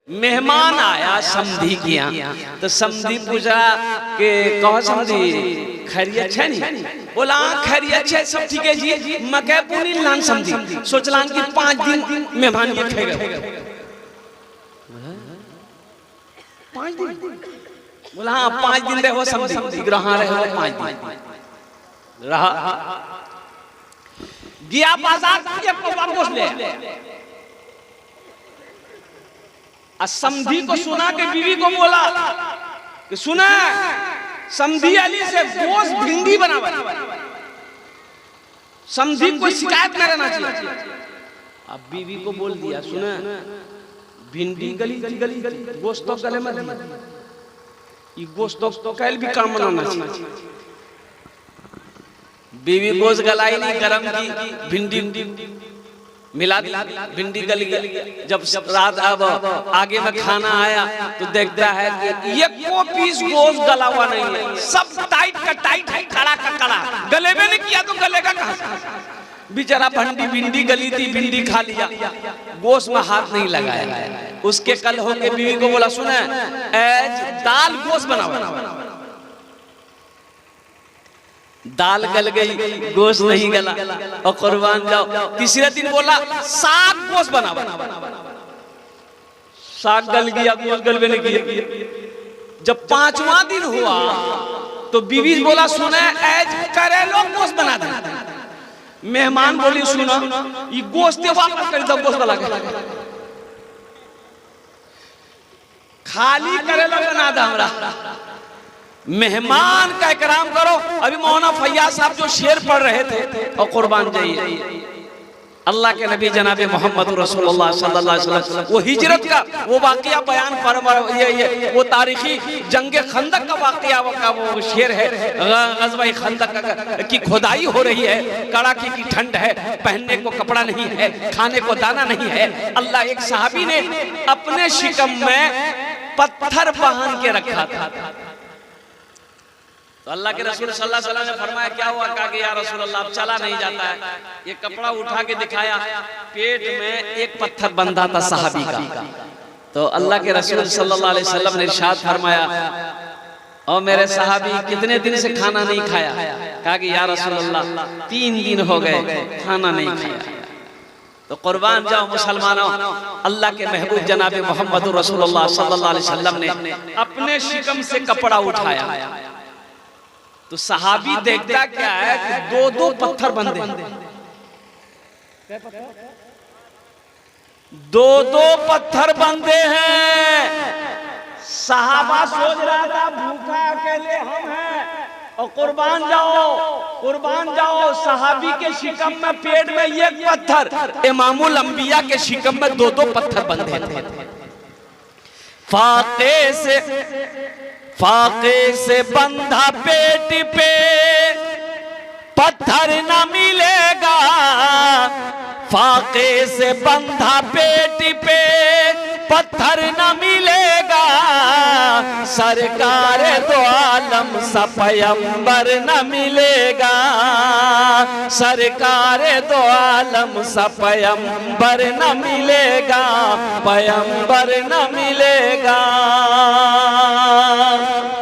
मेहमान आया समधी के यहाँ, तो समधी पूछा कि कहो समधी खैरियत छे नहीं? बोला खैरियत छे, सब ठीक है जी। मके पुनी लान समधी सोचलान कि 5 दिन मेहमान ये खे गए। 5 दिन? बोला हाँ 5 दिन रहो समधी। हाँ रहो 5 दिन रहा। गया बाजार के वापस ले। समधी को सुना के बीवी को बोला कि सुना समधी अली से गोश्त भिंडी बना। समधी को शिकायत न रहना चाहिए। अब बीवी को बोल दिया सुना भिंडी गली गली गोश्त तो गले में ये गोश्त तो कल भी काम बनाना चाहिए। बीवी गोश्त गलाई नहीं, गरम की भिंडी मिला भिंडी गल गई। जब रात अब आगे में खाना आया तो देखता है कि ये को पीस गोश्त गला हुआ नहीं है, सब टाइट का टाइट है, कड़ा का कड़ा। गले में नहीं किया तो गलेगा कहां से? बेचारा भिंडी गली थी, भिंडी खा लिया, गोश्त में हाथ नहीं लगाया। उसके कल होके बीवी को बोला सुना दाल गोश्त बनाओ। दाल गल गई, गोश्त नहीं गला और कुर्बान जाओ। तीसरे दिन बोला साग गोश्त बना। साग गल गया, गोश्त गल नहीं किया। जब 5वां दिन हुआ तो बीवी बोला सुना एज करेलो गोश्त बना दे। मेहमान बोली सुना ये गोश्त वापस कर दो, गोश्त वाला खाली करेलो बना दे। हमरा मेहमान का इकराम करो। अभी मौलाना फैयाज साहब जो शेर पढ़ रहे थे और कुर्बान जाइए, अल्लाह के नबी जनाब मोहम्मद रसूलुल्लाह सल्लल्लाहु अलैहि वसल्लम वो हिजरत का वो वाकया बयान ये वो तारीखी जंगे खंदक का वाकया का वो शेर है। गज़वा खंदक की खुदाई हो रही है, कड़ाके की ठंड है, पहनने को कपड़ा नहीं है, खाने को दाना नहीं है। अल्लाह एक सहाबी ने अपने शिकम में पत्थर बांध के रखा था। तो अल्लाह के रसूल सल्लल्लाहु अलैहि वसल्लम ने फरमाया क्या हुआ? कहा कि या रसूल अल्लाह अब चला नहीं जाता है। ये कपड़ा उठा के दिखाया, पेट में एक पत्थर बंधा था सहाबी का। तो अल्लाह के रसूल सल्लल्लाहु अलैहि वसल्लम ने इरशाद फरमाया और मेरे सहाबी कितने दिन से खाना नहीं खाया? कहा कि या रसूल अल्लाह 3 दिन हो गए खाना नहीं खाया। तो कुर्बान जाओ मुसलमानों, अल्लाह के महबूब जनाब मोहम्मद रसूलुल्लाह सल्लल्लाहु अलैहि वसल्लम ने अपने शिकम से कपड़ा उठाया तो सहाबी देखता क्या है कि 2-2 पत्थर बंधे, 2-2 पत्थर बंधे हैं। सहाबा सोच रहा था भूखा अकेले हम हैं और कुर्बान जाओ सहाबी के शिकम में पेट में एक पत्थर, इमामुल अंबिया के शिकम में 2-2 पत्थर बंधे थे। फाके से बंधा पेट पे पत्थर न मिलेगा। फाके से बंधा पेट पे पत्थर न मिलेगा। सरकार दो आलम सा पैगंबर न मिलेगा। सरकार दो आलम सा पैगंबर न मिलेगा, पैगंबर न मिलेगा।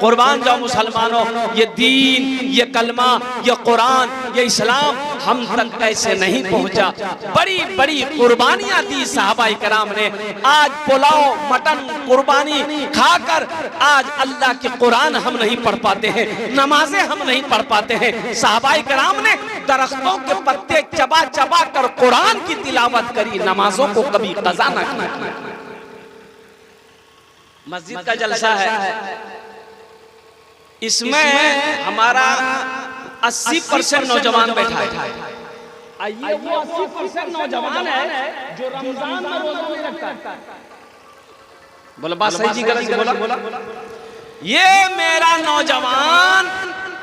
कुर्बान जाओ मुसलमानों, ये दीन, ये कलमा, ये कुरान, ये इस्लाम हम तक ऐसे नहीं पहुंचा। बड़ी बड़ी कुर्बानियां दी सहाबाए कराम ने। आज पुलाव मटन कुर्बानी खाकर आज अल्लाह के कुरान हम नहीं पढ़ पाते हैं, नमाजें हम नहीं पढ़ पाते हैं। सहाबाए कराम ने दरख्तों के पत्ते चबा चबा कर कुरान की तिलावत करी, नमाजों को कभी कज़ा न किया। मस्जिद का जलसा है, इसमें हमारा 80% नौजवान बैठा है। आइए वो 80% नौजवान है जो रमजान में रोजा नहीं रखता। बोला बात सही जी गलत बोला। ये मेरा नौजवान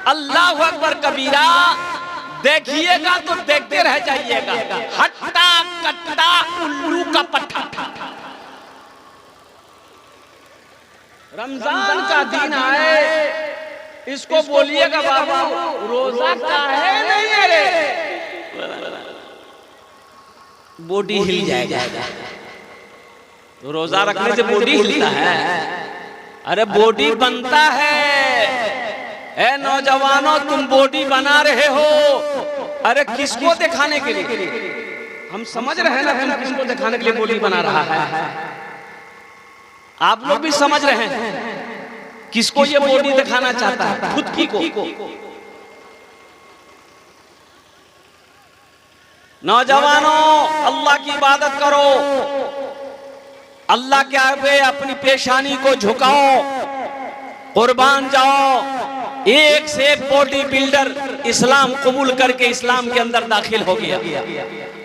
अल्लाहु अकबर कबीरा देखिएगा तो देखते रह जाइएगा। हट्टा कट्टा उल्लू का पट्टा। रमजान का दिन आए इसको बोलिएगा बाबू रोजा का है नहीं है रे, बॉडी हिल जाएगा। तो रोजा रखने से बॉडी हिलता है? अरे बॉडी बनता है। ए नौजवानों, तुम बॉडी बना रहे हो, अरे किसको दिखाने के लिए? हम समझ रहे हैं ना, तुम किसको दिखाने के लिए बॉडी बना रहा है? आप लोग भी समझ रहे हैं किसको ये बॉडी दिखाना चाहता है? खुद की को। नौजवानों, अल्लाह की इबादत करो, अल्लाह के आगे अपनी पेशानी को झुकाओ, कुर्बान जाओ। एक से एक बॉडी बिल्डर इस्लाम कबूल करके इस्लाम के अंदर दाखिल हो गया।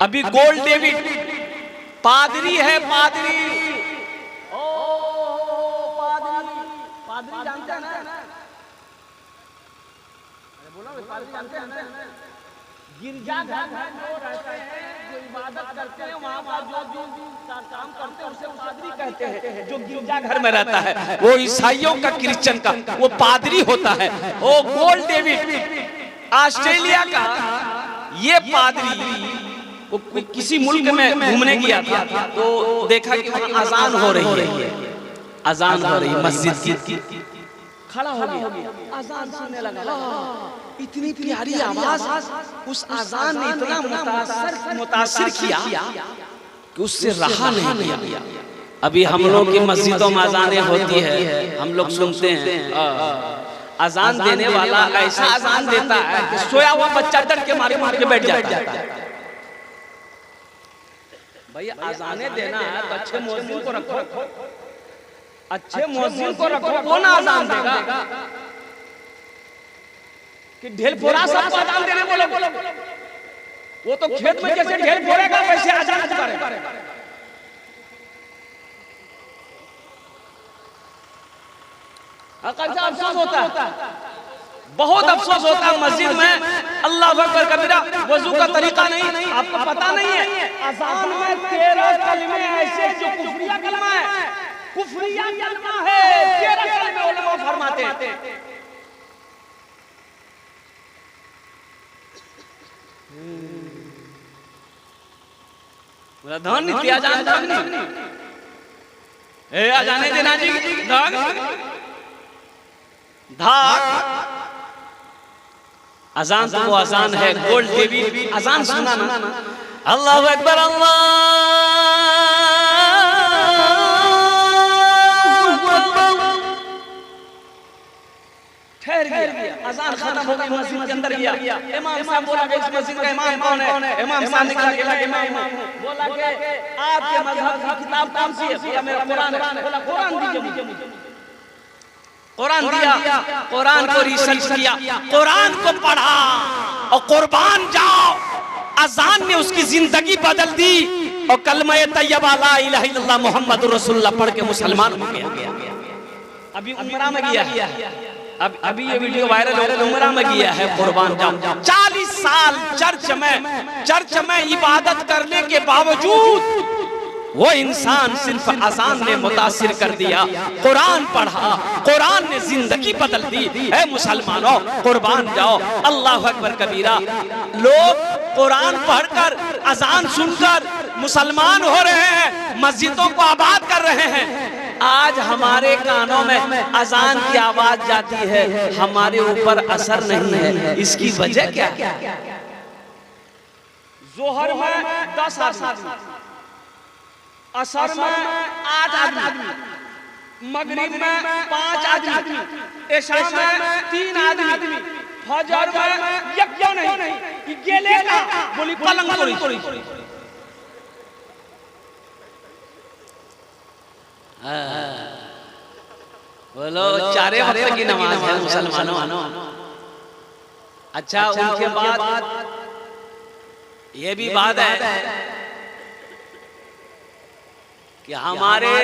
अभी गोल्ड डेविड पादरी है, पादरी जानते हैं ना? बोला पादरी जानते हैं? गिरजाघर में जो रहते हैं, जो इबादत करते हैं, वहाँ का जो काम करते हैं उसे पादरी कहते हैं। जो गिरजाघर में रहता है वो ईसाइयों का, क्रिश्चियन का, वो पादरी होता है। वो गोल्ड डेविड ऑस्ट्रेलिया का ये पादरी वो किसी मुल्क में घूमने गया था, तो देखा कि वहाँ अजान हो रही है, अजान हो रही मस्जिद की। खड़ा हो गया, अजान सुनने लगा। इतनी प्यारी आवाज, उस अजान ने इतना मुतासिर किया कि उससे रहा नहीं गया। अभी हम लोग की मस्जिदों में अजानें होती है, हम लोग सुनते हैं, अजान देने वाला ऐसा अजान देता है कि सोया हुआ बच्चा डर के मारे मार के बैठ जाता है। भैया अजाने देना है तो अच्छे मुअज्जिन को रखो, अच्छे मुअज्जिन को रखो, वो ना अजान देगा कि ढेल फोड़ा सबको अजान देने बोलो। वो तो खेत में जैसे ढेल फोड़ेगा वैसे अजान करेगा। अफसोस होता है, बहुत अफसोस होता है मस्जिद में अल्लाह अकबर कबीरा वजू का तरीका नहीं, आपको पता नहीं है। अजान में 13 कलमे ऐसे जो कुफरिया कलमा है, कुफरिया कलमा है, 13 कलमे उलमा फरमाते हैं। धन नहीं दिया जाता, ए आ जाने देना जी, धाक अजान तो वो अजान है। गोल्ड डेविड अजान सुना ना, अल्लाहु अकबर, अल्लाह ठहर गया, अजान खत्म हो गई, मस्जिद के अंदर गया। इमाम साहब बोला कि इस मस्जिद का इमाम कौन है? इमाम साहब निकला के इमाम बोला कि आपके मजहब की किताब कौन सी है? बोला मेरा कुरान है। बोला कुरान दीजिए मुझे। कुरान दिया, कुरान को रिसर्च किया, कुरान को पढ़ा और कुर्बान जाओ। अजान ने उसकी जिंदगी बदल दी और कलमा तैयबा ला इलाहा इल्लल्लाह मुहम्मदुर रसूलुल्लाह पढ़ के मुसलमान हो गया। अभी उम्रा में गया, अभी ये वीडियो वायरल हो रहा है, उम्रा में गया है, कुर्बान जाओ। 40 साल चर्च में इबादत करने के बावजूद वो इंसान सिर्फ अजान ने मुतासिर कर दिया। कुरान पढ़ा, कुरान ने जिंदगी बदल दी। ऐ मुसलमानों, कुर्बान जाओ। अल्लाह अकबर कबीरा। लोग कुरान पढ़कर, अजान सुनकर मुसलमान हो रहे हैं, मस्जिदों को आबाद कर रहे हैं। आज हमारे कानों में अजान की आवाज जाती है, हमारे ऊपर असर नहीं है। इसकी वजह क्या? जोहर में 10 आदमी, असर में 8 आदमी, मगरिब में 5 आदमी, इशा में 3 आदमी, फजर में एक क्यों नहीं? ये लेगा बोली पलंग तोड़ी। बोलो चारे वक्त की नमाज है मुसलमानों। अच्छा, उनके बाद ये भी बात है कि हमारे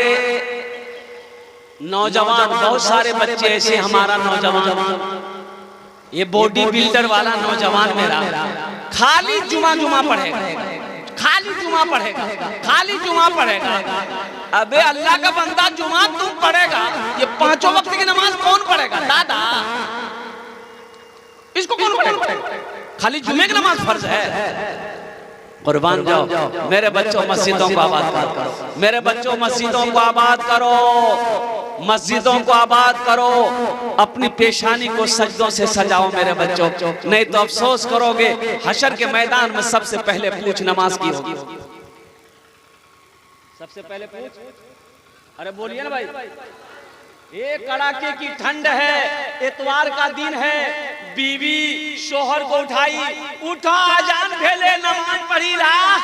नौजवान, बहुत सारे बच्चे ऐसे, हमारा नौजवान, ये बॉडी बिल्डर वाला नौजवान मेरा, खाली जुमा पढ़ेगा, खाली जुमा पढ़ेगा, खाली जुमा पढ़ेगा। अबे अल्लाह का बंदा, जुमा तुम पढ़ेगा, ये 5 वक्त की नमाज कौन पढ़ेगा? दादा, इसको कौन पढ़ेगा? खाली जुमे की नमाज फर्ज है। कुर्बान जाओ मेरे बच्चों, मस्जिदों को आबाद करो, मेरे बच्चों मस्जिदों को आबाद करो, मस्जिदों को आबाद करो, अपनी पेशानी को सजदों से सजाओ मेरे बच्चों, नहीं तो अफसोस करोगे हशर के मैदान में सबसे पहले पूछ नमाज की होगी। सबसे पहले पूछ, अरे बोलिए ना भाई, एक कड़ाके की ठंड है, इतवार का दिन है, बीवी शोहर को उठाई, उठा अजान भेले नमाज पढ़ी रहा,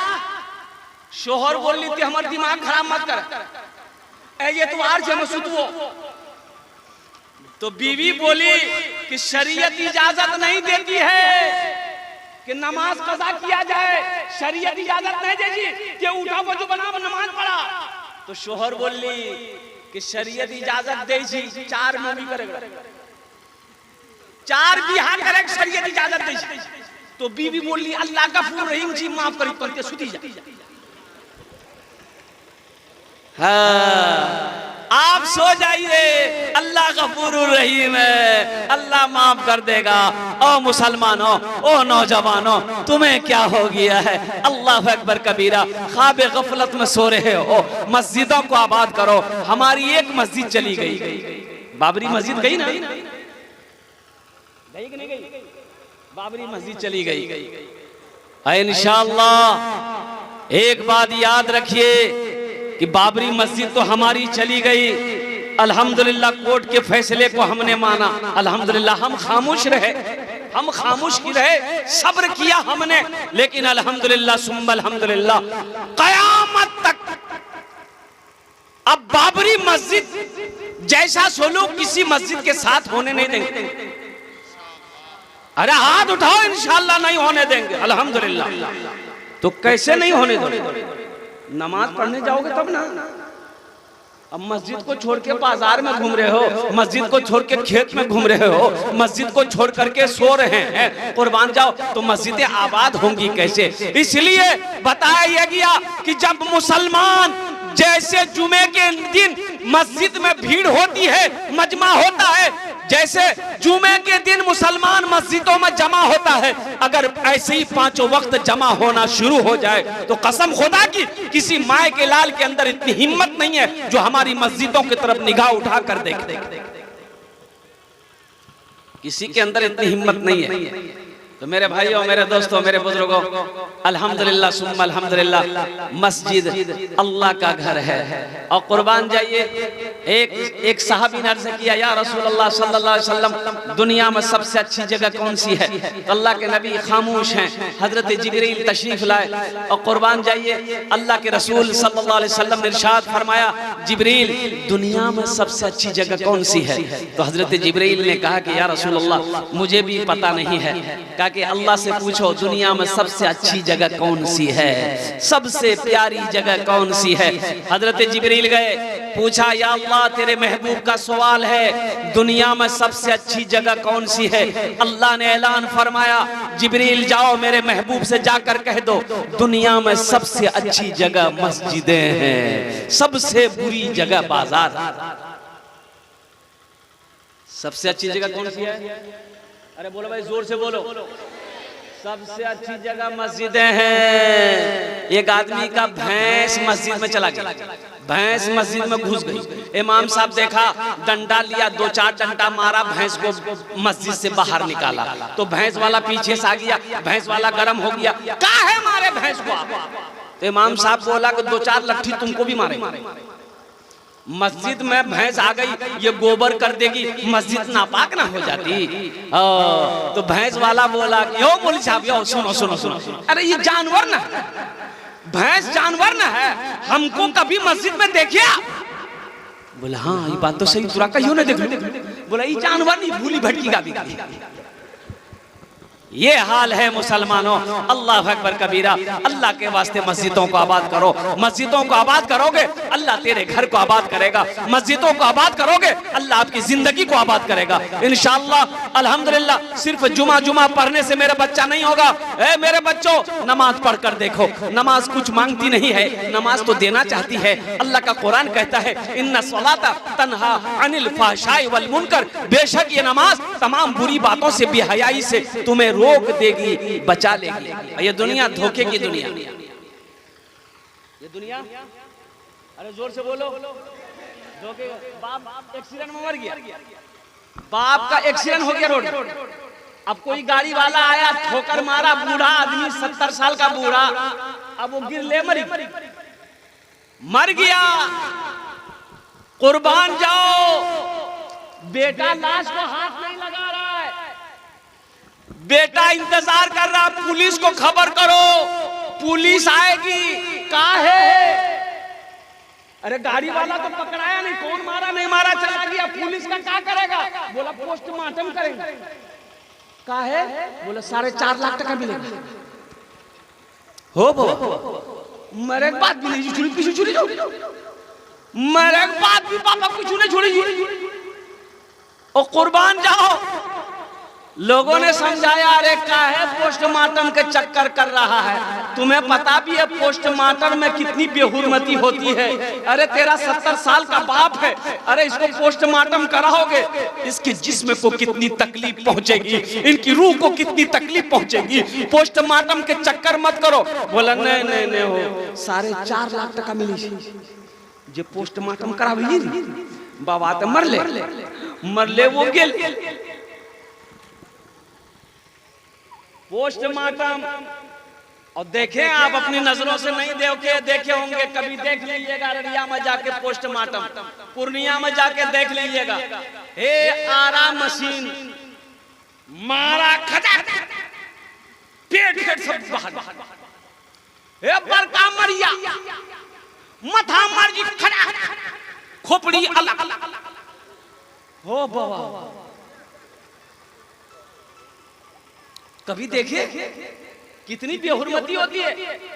शोहर बोल ली थी हमारा दिमाग खराब मत कर, ये इतवार से मैं सुतुओ, तो बीवी बोली कि शरीयत इजाजत नहीं देती है कि नमाज कज़ा किया जाए, शरीयत इजाजत नहीं देती कि उठा वजू बना नमाज पढ़ा, तो शोहर बोली कि शरीयत इजाजत दे जी, 4 मूवी करेगा, 4 बिहा करे, शरीयत इजाजत दे जी, तो बीवी बोली अल्लाह गफूर रहीम जी माफ करी, तो सुती जा। हाँ, आप सो जाइए, अल्लाह गफूर रहीम है, अल्लाह माफ कर देगा। ओ मुसलमानों, ओ नौजवानों, तुम्हें क्या हो गया है? अल्लाह अकबर कबीरा, ख्वाब गफलत में सो रहे हो, मस्जिदों को आबाद करो। हमारी एक मस्जिद चली गई, बाबरी मस्जिद गई ना, गई कि नहीं गई? बाबरी मस्जिद चली गई। इंशाअल्लाह एक बात याद रखिए कि बाबरी मस्जिद तो हमारी चली गई, अल्हम्दुलिल्लाह कोर्ट के फैसले को हमने माना, अल्हम्दुलिल्लाह हम खामोश रहे, हम खामोश की रहे, सब्र किया हमने, लेकिन अल्हम्दुलिल्लाह सुम्मा अल्हम्दुलिल्लाह कयामत तक अब बाबरी मस्जिद जैसा सलूक किसी मस्जिद के साथ होने नहीं देंगे। अरे हाथ उठाओ, इंशाअल्लाह नहीं होने देंगे, अल्हम्दुलिल्लाह। तो कैसे नहीं होने दोगे? नमाज पढ़ने जाओगे तब ना। अब मस्जिद को छोड़ के बाजार में घूम रहे हो, मस्जिद को छोड़ के खेत में घूम रहे हो, मस्जिद को छोड़ करके सो रहे हैं, कुर्बान जाओ, तो मस्जिदें आबाद होंगी कैसे? इसलिए बताया गया कि जब मुसलमान जैसे जुमे के दिन मस्जिद में भीड़ होती है, मजमा होता है, जैसे जुमे के दिन मुसलमान मस्जिदों में जमा होता है, अगर ऐसे ही 5 वक्त जमा होना शुरू हो जाए तो कसम खुदा की किसी माए के लाल के अंदर इतनी हिम्मत नहीं है जो हमारी मस्जिदों की तरफ निगाह उठा कर देखे। किसी के अंदर इतनी हिम्मत नहीं है। तो मेरे भाइयों, मेरे दोस्तों, मेरे बुजुर्गों, अल्हम्दुलिल्लाह सुम्मा अल्हम्दुलिल्लाह, मस्जिद अल्लाह का घर है। और कुर्बान जाइए, एक सहाबी ने अर्ज़ किया, या रसूलल्लाह सल्लल्लाहु अलैहि वसल्लम, दुनिया में सबसे अच्छी जगह कौन सी है? तो अल्लाह के नबी खामोश हैं, हजरत जिब्रील तशरीफ लाए, और कुर्बान जाइए अल्लाह के रसूल सल्लल्लाहु अलैहि वसल्लम ने इरशाद फरमाया, जिब्रील दुनिया में सबसे अच्छी जगह कौन सी है? तो हजरत जिब्रील ने कहा कि या रसूलल्लाह मुझे भी पता नहीं है, कि अल्लाह से पूछो दुनिया में सबसे अच्छी जगह कौन सी है, सबसे प्यारी जगह कौन सी है? हजरत जिब्रील गए, पूछा या अल्लाह तेरे महबूब का सवाल है, दुनिया में सबसे अच्छी जगह कौन सी है? अल्लाह ने ऐलान फरमाया, जिब्रील जाओ मेरे महबूब से जाकर कह दो दुनिया में सबसे अच्छी जगह मस्जिदें हैं, सबसे बुरी जगह बाजार। सबसे अच्छी जगह कौन सी है? अरे बोलो भाई, जोर से बोलो। सबसे अच्छी जगह मस्जिदें हैं। एक आदमी का भैंस मस्जिद में चला गया, भैंस मस्जिद में घुस गई, इमाम साहब देखा, डंडा लिया, 2-4 डंडा मारा, भैंस को मस्जिद से बाहर निकाला, तो भैंस वाला पीछे से आ गया, भैंस वाला गर्म हो गया, क्या है मारे भैंस को आप? तो इमाम साहब बोला कि 2-4 लट्ठी तुमको भी मारे। मस्जिद में भैंस आ गई, ये गोबर कर देगी, मस्जिद नापाक ना हो जाती। तो भैंस वाला बोला, यो मौलवी साहब, यो सुनो सुनो सुनो, अरे ये जानवर ना है, भैंस जानवर ना है, हमको कभी मस्जिद में देखिए? बोला हाँ ये बात तो सही, तुरा कहियो ना देखो। बोला ये जानवर नहीं, भूली भटकी का भी। ये हाल है मुसलमानों। अल्लाह अकबर कबीरा। अल्लाह के वास्ते मस्जिदों को आबाद करो। मस्जिदों को आबाद करोगे अल्लाह तेरे घर को आबाद करेगा। मस्जिदों को आबाद करोगे अल्लाह आपकी जिंदगी को आबाद करेगा इंशाअल्लाह। अल्हम्दुलिल्लाह सिर्फ जुमा पढ़ने से मेरा बच्चा नहीं होगा। ए मेरे बच्चों, नमाज पढ़ कर देखो। नमाज कुछ मांगती नहीं है, नमाज तो देना चाहती है। अल्लाह का कुरान कहता है इन्ना सलाता तन्हा अनिल फहशाई वल मुनकर। बेशक ये नमाज तमाम बुरी बातों से, बेहयाई से तुम्हें रोक देगी, बचा लेगी। ये दुनिया धोखे की दुनिया, ये दुनिया, अरे जोर से बोलो, धोखे। बाप एक्सीडेंट में मर गया, बाप का एक्सीडेंट हो गया रोड, अब कोई गाड़ी वाला आया, ठोकर मारा, बूढ़ा आदमी 70 साल का बूढ़ा, अब वो गिर ले मर गया। कुर्बान जाओ, बेटा लाश को हाथ नहीं लगा रहा है, बेटा इंतजार कर रहा, पुलिस को खबर करो, पुलिस आएगी। कहाँ है? अरे गाड़ी वाला तो पकड़ाया नहीं, कौन मारा नहीं मारा चला गया, पुलिस का क्या करेगा? बोला पोस्टमार्टम करेंगे। कहा है? बोला 4.5 लाख टका मिलेगा। हो मरे के बाद भी नहीं छुड़ी, पीछे छुड़ी जाओ, मरे के बाद भी पापा कुछ नहीं छोड़ी, और कुर्बान जाओ। लोगों ने समझाया, अरे क्या है पोस्टमार्टम के चक्कर कर रहा है, तुम्हें पता भी है पोस्टमार्टम में कितनी बेहुरमती होती है। अरे तेरा 70 साल का बाप है, अरे इसको पोस्टमार्टम कराओगे, इसके जिस्म को कितनी तकलीफ पहुंचेगी, इनकी रूह को कितनी तकलीफ पहुंचेगी, पोस्टमार्टम के चक्कर मत करो। बोला नहीं हो, 4.5 लाख टका मिली जे पोस्टमार्टम करावी, बाबा तो मर ले वो गेल पोस्टमार्टम। और देखें, आप अपनी नजरों से नहीं देखे होंगे, कभी देख लीजिएगा अररिया में जाके पोस्टमार्टम, पूर्णिया में जाके देख लीजिएगा। हे आरा मशीन मारा, खजा पेट सब बाहर, हे बड़का मरिया मथा मर जी, खड़ा खोपड़ी अलग हो बाबा। कभी देखे कितनी बेहुरमती होती है।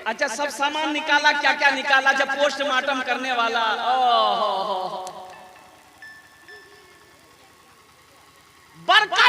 अच्छा, सब सामान निकाला, क्या क्या निकाला जब पोस्टमार्टम करने वाला, बरका